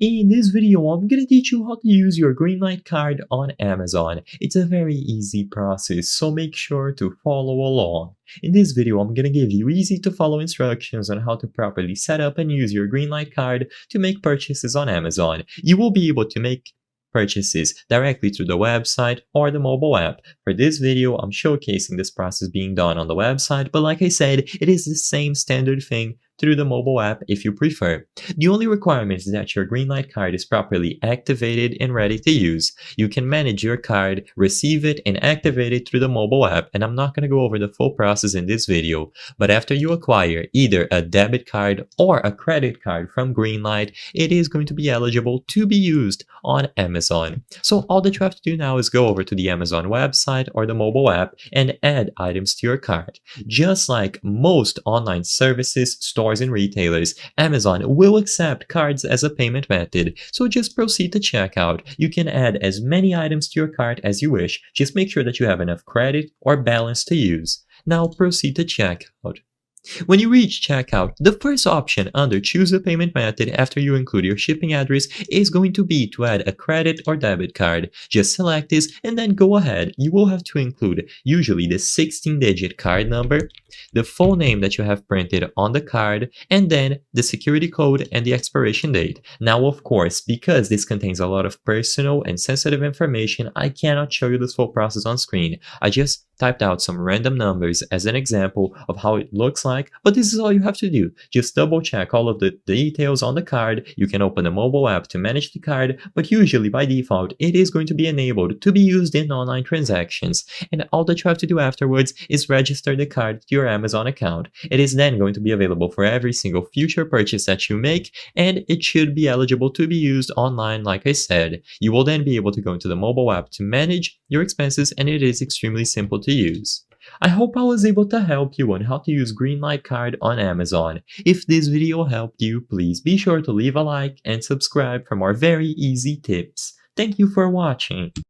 In this video, I'm gonna teach you how to use your Greenlight card on Amazon. It's a very easy process, so make sure to follow along. In this video, I'm gonna give you easy to follow instructions on how to properly set up and use your Greenlight card to make purchases on Amazon. You will be able to make purchases directly through the website or the mobile app. For this video, I'm showcasing this process being done on the website, but like I said, it is the same standard thing through the mobile app if you prefer. The only requirement is that your Greenlight card is properly activated and ready to use. You can manage your card, receive it, and activate it through the mobile app, and I'm not going to go over the full process in this video, but after you acquire either a debit card or a credit card from Greenlight, it is going to be eligible to be used on Amazon. So all that you have to do now is go over to the Amazon website or the mobile app and add items to your cart. Just like most online services, stores, and retailers, Amazon will accept cards as a payment method, so just proceed to checkout. You can add as many items to your cart as you wish, just make sure that you have enough credit or balance to use. Now proceed to checkout. When you reach checkout, the first option under choose a payment method after you include your shipping address is going to be to add a credit or debit card. Just select this and then go ahead. You will have to include usually the 16-digit card number, the full name that you have printed on the card, and then the security code and the expiration date. Now, of course, because this contains a lot of personal and sensitive information, I cannot show you this full process on screen. I just typed out some random numbers as an example of how it looks like, but this is all you have to do. Just double check all of the details on the card. You can open a mobile app to manage the card, but usually by default, it is going to be enabled to be used in online transactions. And all that you have to do afterwards is register the card to your Amazon account. It is then going to be available for every single future purchase that you make, and it should be eligible to be used online like I said. You will then be able to go into the mobile app to manage your expenses, and it is extremely simple to use. I hope I was able to help you on how to use Greenlight card on Amazon. If this video helped you, please be sure to leave a like and subscribe for more very easy tips. Thank you for watching.